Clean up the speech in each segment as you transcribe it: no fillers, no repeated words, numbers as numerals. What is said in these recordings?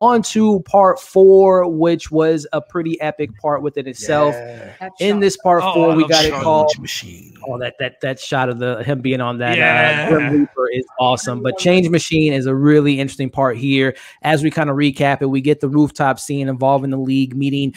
on to part 4, which was a pretty epic part within itself. Yeah. In this part 4, we got it called Machine. Oh, that shot of him being on that Grim Reaper is awesome. But Change Machine is a really interesting part here. As we kind of recap it, we get the rooftop scene involving the League meeting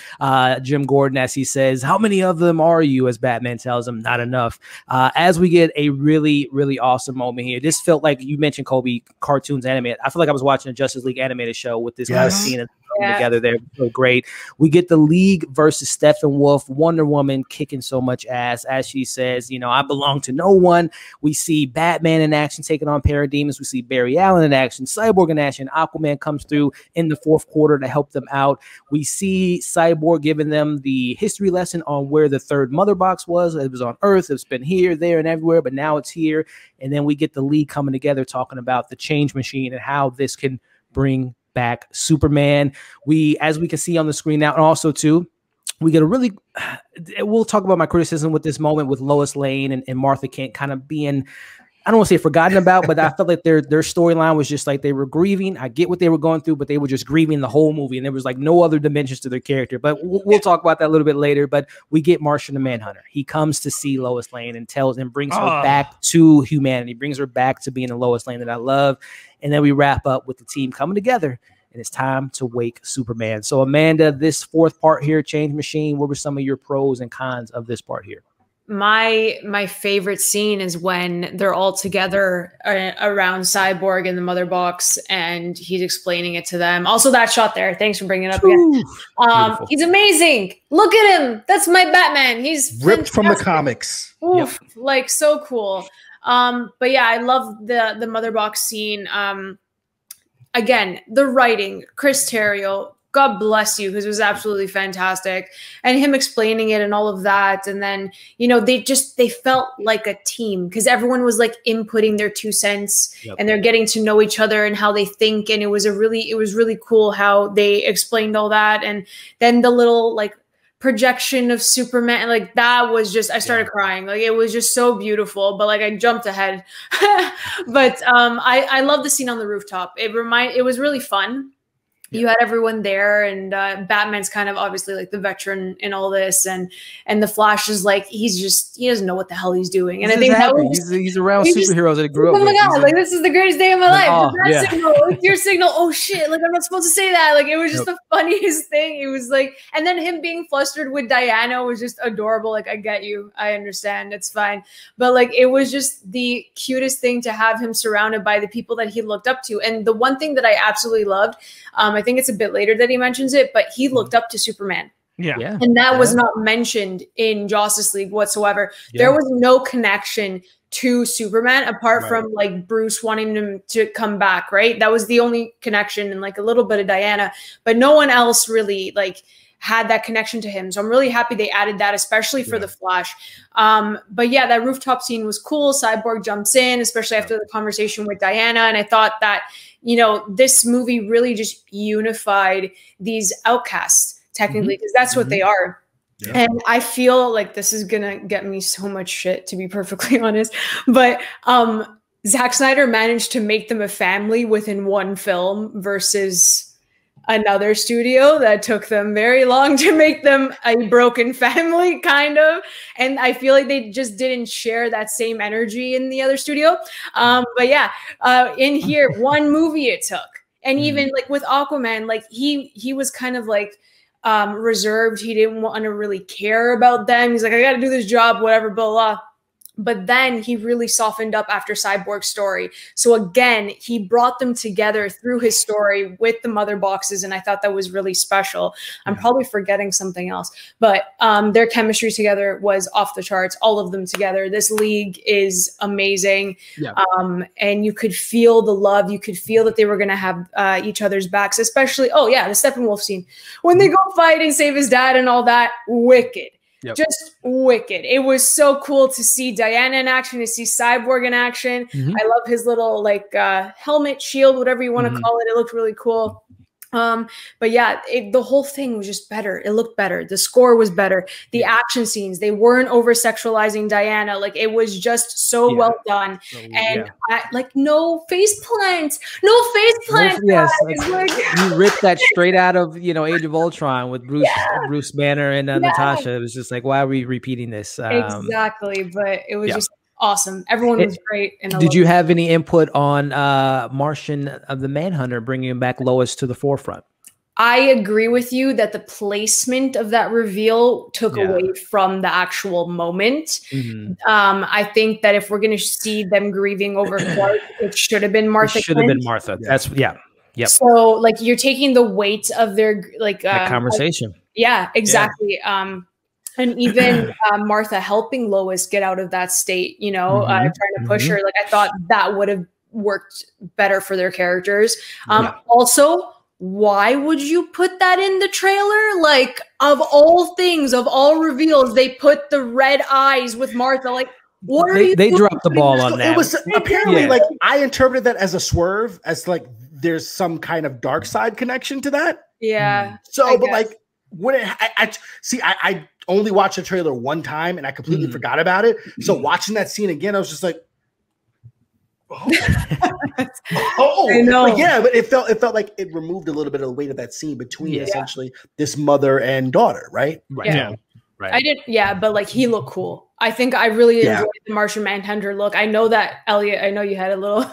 Jim Gordon, as he says, "How many of them are you?" As Batman tells him, "Not enough." As we get a really, really awesome moment here. This felt like, you mentioned, Kolby, cartoons animated. I feel like I was watching a Justice League animated show with this kind of scene and together there. So great. We get the League versus Steppenwolf, Wonder Woman kicking so much ass. As she says, you know, "I belong to no one." We see Batman in action taking on Parademons. We see Barry Allen in action, Cyborg in action. Aquaman comes through in the 4th quarter to help them out. We see Cyborg giving them the history lesson on where the 3rd mother box was. It was on Earth. It's been here, there, and everywhere, but now it's here. And then we get the League coming together talking about the Change Machine and how this can bring back Superman. As we can see on the screen now, and also too, we get a really, we'll talk about my criticism with this moment with Lois Lane and Martha Kent kind of being, I don't want to say forgotten about, but I felt like their storyline was just like they were grieving. I get what they were going through, but they were just grieving the whole movie, and there was like no other dimensions to their character. But we'll talk about that a little bit later. But we get Martian the Manhunter. He comes to see Lois Lane and brings her back to humanity, brings her back to being a Lois Lane that I love. And then we wrap up with the team coming together, and it's time to wake Superman. So Amanda, this 4th part here, Change Machine, what were some of your pros and cons of this part here? My favorite scene is when they're all together around Cyborg in the mother box, and he's explaining it to them. Also, that shot there. Thanks for bringing it up again. He's amazing. Look at him. That's my Batman. He's ripped from the comics. Oof, like so cool. But yeah, I love the mother box scene. Again, the writing, Chris Terrio, God bless you, because it was absolutely fantastic. And him explaining it and all of that. And then, you know, they felt like a team because everyone was like inputting their 2 cents and they're getting to know each other and how they think. And it was really cool how they explained all that. And then the little like projection of Superman, like that was just, I started crying. Like it was just so beautiful, but like I jumped ahead. But I love the scene on the rooftop. It was really fun. You had everyone there, and Batman's kind of obviously like the veteran in all this, and the Flash is like he doesn't know what the hell he's doing. And I think that was, he's around superheroes that he grew up with. Oh my god, like this is the greatest day of my life. That signal, it's your signal. Oh shit, like I'm not supposed to say that. Like it was just the funniest thing. It was like, and then him being flustered with Diana was just adorable. Like I get you, I understand, it's fine. But like it was just the cutest thing to have him surrounded by the people that he looked up to. And the one thing that I absolutely loved, I think it's a bit later that he mentions it, but he looked up to Superman. Yeah. And that was not mentioned in Justice League whatsoever. There was no connection to Superman apart from like Bruce wanting him to come back, right? That was the only connection, and like a little bit of Diana, but no one else really like had that connection to him. So I'm really happy they added that, especially for the Flash. But yeah, that rooftop scene was cool. Cyborg jumps in, especially after the conversation with Diana. And I thought that, you know, this movie really just unified these outcasts, technically, because that's what they are. And I feel like this is gonna get me so much shit, to be perfectly honest. But Zack Snyder managed to make them a family within one film versus another studio that took them very long to make them a broken family, kind of. And I feel like they just didn't share that same energy in the other studio. But yeah, in here, one movie it took. And even like with Aquaman, like he was kind of like reserved. He didn't want to really care about them. He's like, I got to do this job, whatever, blah, blah. But then he really softened up after Cyborg's story. So again, he brought them together through his story with the mother boxes, and I thought that was really special. I'm probably forgetting something else, but their chemistry together was off the charts, all of them together. This league is amazing. And you could feel the love. You could feel that they were going to have each other's backs, especially, the Steppenwolf scene. When they go fight and save his dad and all that, wicked. Just wicked. It was so cool to see Diana in action, to see Cyborg in action. I love his little like helmet, shield, whatever you want to call it. It looked really cool. But yeah, the whole thing was just better. It looked better. The score was better. The action scenes, they weren't over sexualizing Diana. Like, it was just so well done. And no face plant. Yes, like, you ripped that straight out of, you know, Age of Ultron with Bruce Banner and Natasha. It was just like, why are we repeating this? Exactly. But it was just awesome. Everyone was great. And did you have any input on Martian of the Manhunter bringing back Lois to the forefront? I agree with you that the placement of that reveal took away from the actual moment. I think that if we're going to see them grieving over Clark, it should have been Martha. It should have been Martha. That's Yep. So like, you're taking the weight of their that conversation. Exactly. And even Martha helping Lois get out of that state, you know, trying to push her. Like, I thought that would have worked better for their characters. Also, why would you put that in the trailer? Like, of all things, of all reveals, they put the red eyes with Martha. Like, what are you They doing? dropped the ball on that. It was apparently like, I interpreted that as a swerve, as like there's some kind of dark side connection to that. Yeah. So, but like, what I only watched the trailer one time and I completely forgot about it. So watching that scene again, I was just like, I know. But it felt like it removed a little bit of the weight of that scene between essentially this mother and daughter, right? Right. I did, but like, he looked cool. I think I really enjoyed the Martian Manhunter look. I know that, Elliot, I know you had a little not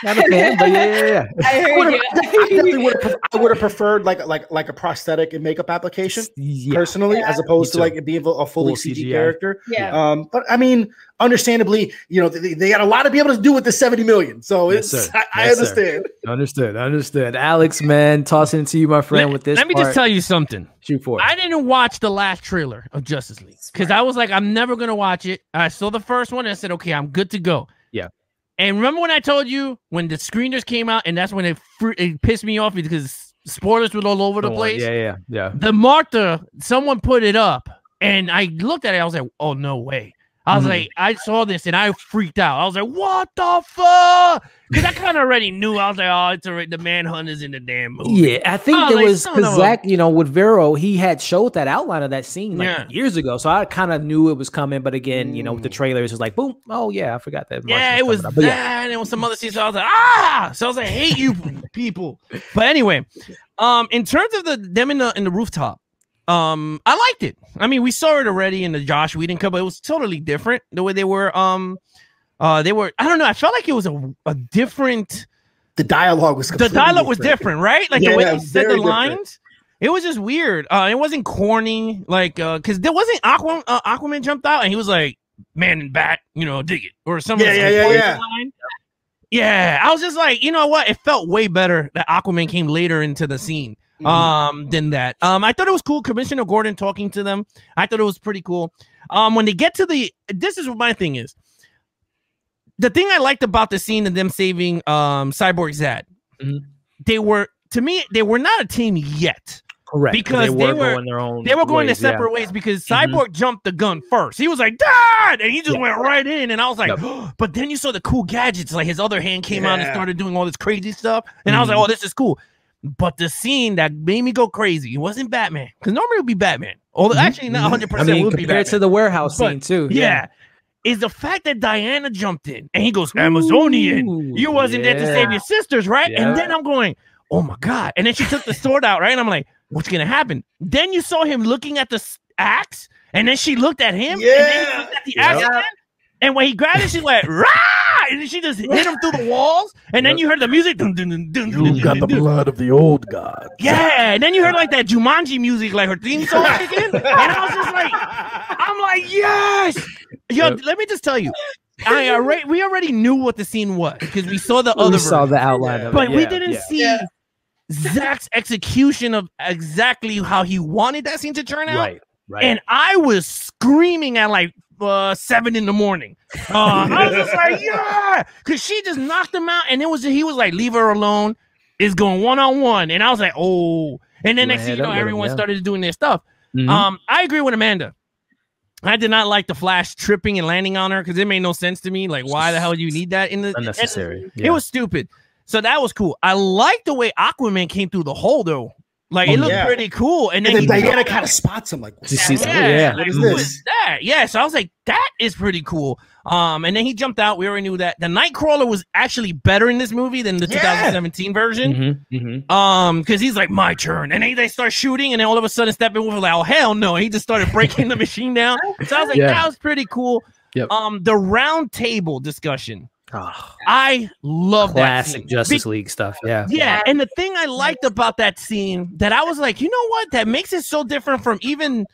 a fan, but I heard you. I definitely would have preferred like a prosthetic and makeup application personally, as opposed to like it being a fully CG character. But I mean, understandably, you know, they got a lot to be able to do with the 70 million. So I understand. Understood. Alex, man, tossing it to you, my friend, with this. Let me just tell you something. Shoot for it. I didn't watch the last trailer of Justice League because I was like, I'm never gonna watch it. I saw the first one and I said, okay, I'm good to go. Yeah. And remember when I told you when the screeners came out, and that's when it pissed me off because spoilers were all over the place. Yeah. The Martha, someone put it up, and I looked at it. I was like, oh no way. I was like, I saw this and I freaked out. I was like, what the fuck? Because I kind of already knew. I was like, oh, it's already, the Manhunter's in the damn movie. Yeah, I think there was, because Zach, you know, with Vero, he had showed that outline of that scene like years ago. So I kind of knew it was coming. But again, you know, with the trailers, it was like, boom. Oh, yeah, I forgot that. Yeah, it was that. And it was some other scenes. So I was like, ah. So I was like, I hate you people. But anyway, in terms of them in the rooftop, I liked it. I mean, we saw it already in the Josh Whedon cut, but it was totally different the way they were. I don't know. I felt like it was a different. The dialogue was different, right? Like the way they said the lines. It was just weird. It wasn't corny, like because there wasn't Aquaman jumped out and he was like, "Man in bat, you know, dig it," or something. Yeah. I was just like, you know what? It felt way better that Aquaman came later into the scene. Than that. I thought it was cool. Commissioner Gordon talking to them. I thought it was pretty cool. When they get to this is what my thing is. The thing I liked about the scene of them saving Cyborg Zad, they were not a team yet. Correct. Because they were going their own. They were going their separate ways because Cyborg jumped the gun first. He was like, Dad! And he just went right in. And I was like, but then you saw the cool gadgets. Like his other hand came out and started doing all this crazy stuff. And I was like, oh, this is cool. But the scene that made me go crazy, it wasn't Batman. Because normally it would be Batman. Although actually not 100% would be Batman. Compared to the warehouse scene too. Yeah. Is the fact that Diana jumped in and he goes, Amazonian. You wasn't there to save your sisters, right? And then I'm going, oh my God. And then she took the sword out, right? And I'm like, what's going to happen? Then you saw him looking at the axe. And then she looked at him. And then he looked at the axe again. And when he grabbed it, she went, rah! And she just hit him through the walls. And then you heard the music. Dun, dun, dun, dun, dun, you got the blood of the old god. Yeah. And then you heard like that Jumanji music, like her theme song kicking. And I was just like, I'm like, yes. Yo, let me just tell you. We already knew what the scene was because we saw the other version. Saw the outline of it. But we didn't see Zach's execution of exactly how he wanted that scene to turn out. Right. And I was screaming at like 7 in the morning. I was just like, yeah, because she just knocked him out, and he was like, leave her alone. It's going 1-on-1, and I was like, oh. And then next thing you know, everyone started doing their stuff. I agree with Amanda. I did not like the Flash tripping and landing on her because it made no sense to me. Like, why the hell do you need that in the unnecessary? It was stupid. So that was cool. I like the way Aquaman came through the hole though. Like it looked pretty cool. And then Diana kind of spots him like, what is this? That? Yeah. So I was like, that is pretty cool. And then he jumped out. We already knew that. The Nightcrawler was actually better in this movie than the 2017 version. Because he's like, my turn. And then they start shooting, and then all of a sudden Steppenwolf was like, oh hell no. He just started breaking the machine down. So I was like, that was pretty cool. The round table discussion. I love classic Justice League stuff. Yeah. And the thing I liked about that scene that I was like, you know what? That makes it so different from even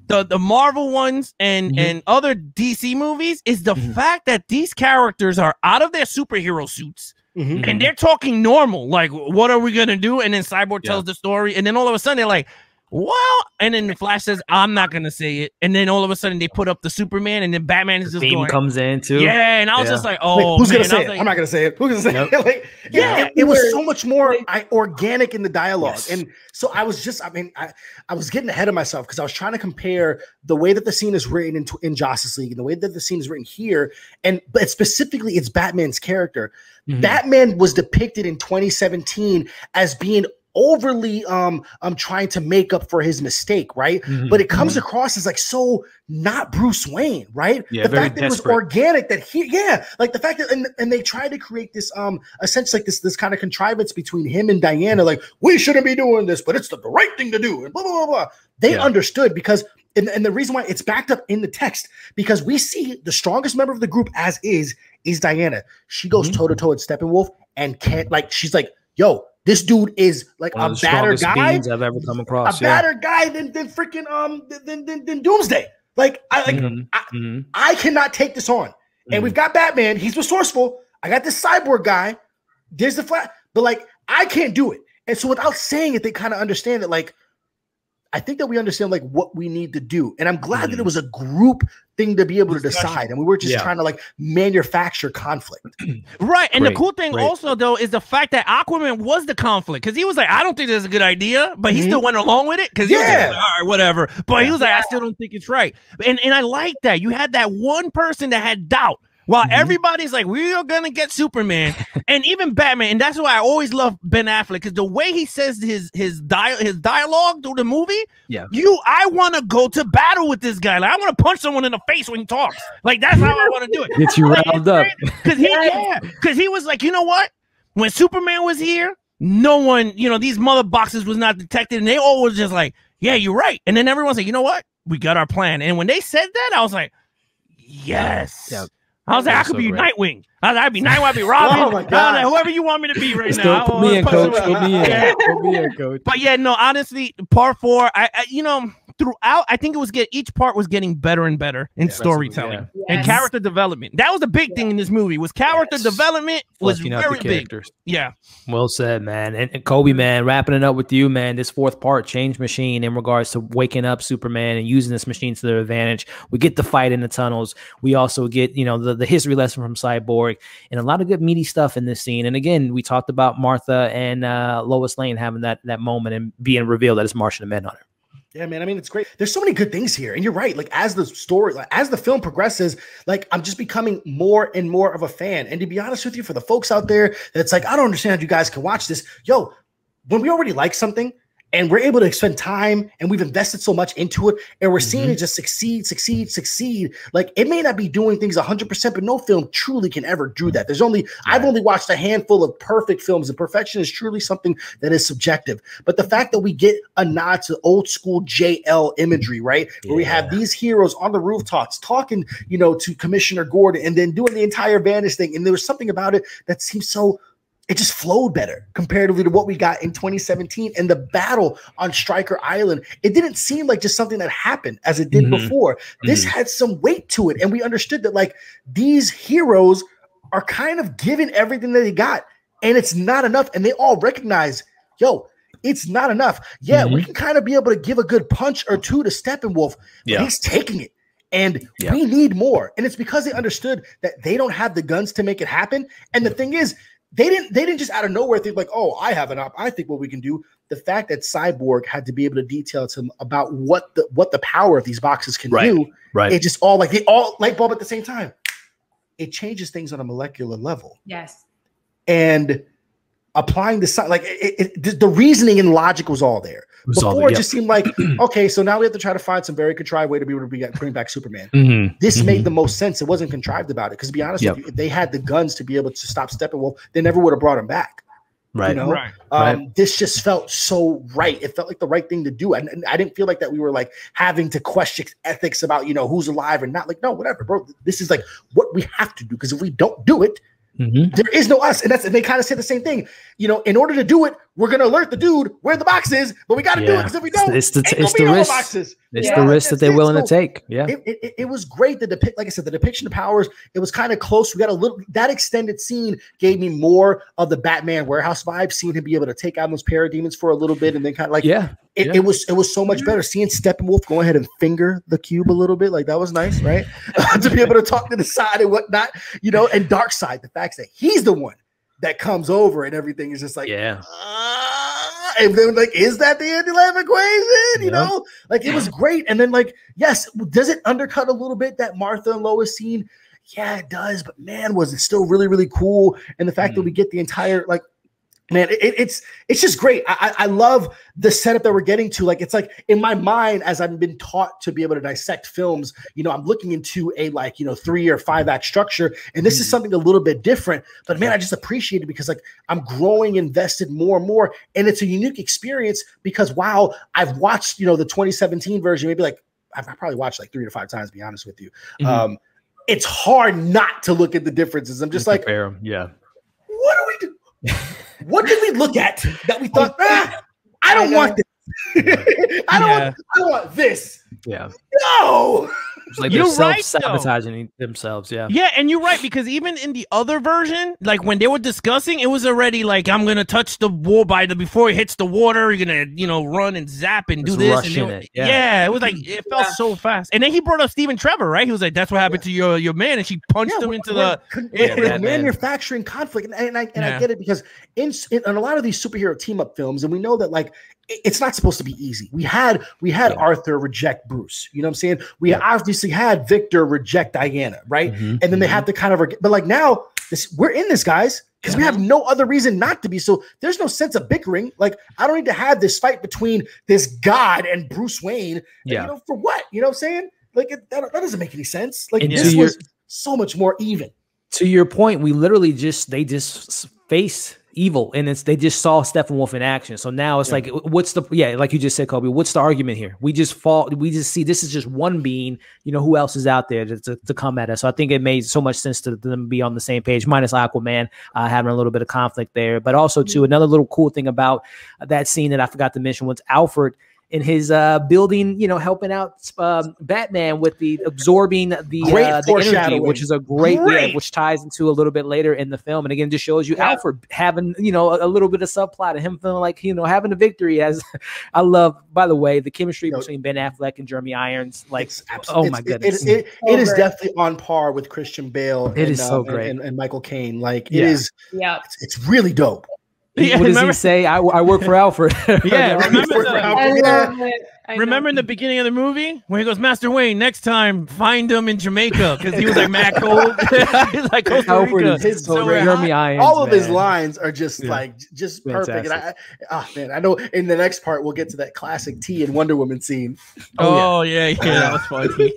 the Marvel ones and other DC movies is the fact that these characters are out of their superhero suits and they're talking normal. Like, what are we going to do? And then Cyborg tells the story. And then all of a sudden they're like, well, and then the Flash says, I'm not going to say it. And then all of a sudden they put up the Superman and then Batman is just going. Comes in too. Yeah. And I was just like, oh, who's going to say it? I'm not going to say it. Who's going to say it? Like, it was so much more organic in the dialogue. And so I was just, I was getting ahead of myself because I was trying to compare the way that the scene is written in Justice League and the way that the scene is written here. But specifically it's Batman's character. Batman was depicted in 2017 as being overly trying to make up for his mistake, right? But it comes across as like so not Bruce Wayne, right? The fact that it was organic, that like the fact that and they tried to create this essentially like this kind of contrivance between him and Diana, like we shouldn't be doing this, but it's the right thing to do, and blah blah blah blah. They understood because and the reason why it's backed up in the text, because we see the strongest member of the group as is Diana. She goes toe to toe with Steppenwolf and can't, like, she's like, yo, this dude is like a badder guy I've ever come across. A badder guy than freaking than Doomsday. Like I cannot take this on. And we've got Batman. He's resourceful. I got this cyborg guy. There's the Flash, but like I can't do it. And so without saying it, they kind of understand that. Like I think that we understand like what we need to do. And I'm glad that it was a group thing to be able to decide. And we were just trying to like manufacture conflict. Right. And the cool thing also though is the fact that Aquaman was the conflict, because he was like, I don't think that's a good idea, but he still went along with it because he was like, all right, whatever. But he was like, I still don't think it's right. And I like that. You had that one person that had doubt. While everybody's like, we are gonna get Superman, and even Batman, and that's why I always love Ben Affleck, because the way he says his dialogue through the movie, I want to go to battle with this guy. Like I want to punch someone in the face when he talks. Like that's how I want to do it. Gets you riled up. Because he was like, you know what? When Superman was here, no one, these mother boxes was not detected, and they all was just like, yeah, you're right. And then everyone's like, you know what? We got our plan. And when they said that, I was like, yes. Yeah. I was like, I could be Nightwing. I'd be Nightwing. I'd be Robin. Oh my God. Whoever you want me to be right now. Put me in, coach. Put me in, coach. But yeah, no, honestly, part 4, throughout, I think it was each part was getting better and better in storytelling and character development. That was the big thing in this movie. Was character development was very big. Yeah. Well said, man. And Kolby, man, wrapping it up with you, man. This 4th part, Change Machine, in regards to waking up Superman and using this machine to their advantage. We get the fight in the tunnels. We also get, the history lesson from Cyborg, and a lot of good meaty stuff in this scene. And again, we talked about Martha and Lois Lane having that moment and being revealed that it's Martian Manhunter. Yeah, man. I mean, it's great. There's so many good things here. And you're right. Like, as the story, as the film progresses, like, I'm just becoming more and more of a fan. And to be honest with you, for the folks out there that's like, I don't understand how you guys can watch this. Yo, when we already like something and we're able to spend time and we've invested so much into it and we're seeing it just succeed. Like, it may not be doing things 100%, but no film truly can ever do that. I've only watched a handful of perfect films, and perfection is truly something that is subjective. But the fact that we get a nod to old school JL imagery, right? Where we have these heroes on the rooftops talking, to Commissioner Gordon and then doing the entire Vanish thing. And there was something about it that seems so, it just flowed better comparatively to what we got in 2017. And the battle on Stryker Island, it didn't seem like just something that happened as it did before. This had some weight to it. And we understood that like these heroes are kind of given everything that they got, and it's not enough. And they all recognize, yo, it's not enough. Yeah, we can kind of be able to give a good punch or two to Steppenwolf, but he's taking it. And we need more. And it's because they understood that they don't have the guns to make it happen. And the thing is, they didn't just out of nowhere think like, oh, I have I think what we can do. The fact that Cyborg had to be able to detail to him about what the power of these boxes can do. Right. It just all like they all light bulb at the same time. It changes things on a molecular level. Yes. And applying the like the reasoning and logic was all there. Before it just seemed like, okay, so now we have to try to find some very contrived way to be able to bring back Superman. This made the most sense. It wasn't contrived about it. Because to be honest with you, if they had the guns to be able to stop Steppenwolf, they never would have brought him back. Right. You know? This just felt so right. It felt like the right thing to do. And I didn't feel like that we were like having to question ethics about, you know, who's alive or not. Like, no, whatever, bro. This is like what we have to do. Because if we don't do it, there is no us. And they kind of say the same thing. You know, in order to do it, we're going to alert the dude where the box is, but we got to do it because if we don't, it's the risk. It's the risk that they're willing to take. Yeah. It was great. Like I said, the depiction of powers, it was kind of close. We got a little, that extended scene gave me more of the Batman warehouse vibe, seeing him be able to take out those parademons for a little bit. And then kind of like, it was so much better seeing Steppenwolf go ahead and finger the cube a little bit. Like that was nice, right? To be able to talk to the side and whatnot, you know, and Darkseid, the fact that he's the one that comes over and everything is just like, and then like, is that the anti-life equation? You know, like it was great. And then like, yes, does it undercut a little bit that Martha and Lois scene? Yeah, it does. But man, was it still really, really cool? And the fact that we get the entire like, man, it's just great. I love the setup that we're getting to. Like, it's like in my mind, as I've been taught to be able to dissect films, you know, I'm looking into a like, you know, 3 or 5 act structure. And this is something a little bit different, but man, I just appreciate it because like I'm growing invested more and more. And it's a unique experience because while I've watched, you know, the 2017 version, maybe like I've probably watched like 3 to 5 times, to be honest with you. It's hard not to look at the differences. I'm just like, what do we do? What did we look at that we thought, I don't want this. I don't want this. Yeah. No. It's like they're self-sabotaging themselves. Yeah. Yeah, and you're right, because even in the other version, like when they were discussing, it was already like, I'm gonna touch the wall before it hits the water, you're gonna, you know, run and zap and do this. And it was like it felt so fast. And then he brought up Stephen Trevor, right? He was like, that's what happened to your man, and she punched him into the manufacturing conflict. And I get it, because in a lot of these superhero team up films, and we know that like it's not supposed to be easy. We had Arthur reject Bruce. You know what I'm saying? We obviously had Victor reject Diana, right? And then they have to kind of, but like now we're in this, guys, because we have no other reason not to be. So there's no sense of bickering. Like I don't need to have this fight between this God and Bruce Wayne. You know, for what? You know what I'm saying? Like that doesn't make any sense. Like this was so much more even. To your point, they just face evil, and they just saw Steppenwolf in action. So now it's like, what's the like you just said, Kolby, what's the argument here? We just see this is just one being, you know, who else is out there to come at us. So I think it made so much sense to them be on the same page, minus Aquaman having a little bit of conflict there. But also too, another little cool thing about that scene that I forgot to mention was Alfred in his building, you know, helping out Batman with the absorbing the energy, which is a great which ties into a little bit later in the film. And again, just shows you Alfred having, you know, a little bit of subplot and him feeling like, you know, having a victory. As I love, by the way, the chemistry between Ben Affleck and Jeremy Irons. Like, oh my goodness, it is definitely on par with Christian Bale. It is so great, and Michael Caine. Like it is, it's really dope. What does he say? I work for Alfred. Remember in the beginning of the movie when he goes, Master Wayne, next time find him in Jamaica, because he was like mad cold. He's like Costa Rica. All of his lines are just just perfect. And I know in the next part we'll get to that classic T and Wonder Woman scene. That was funny.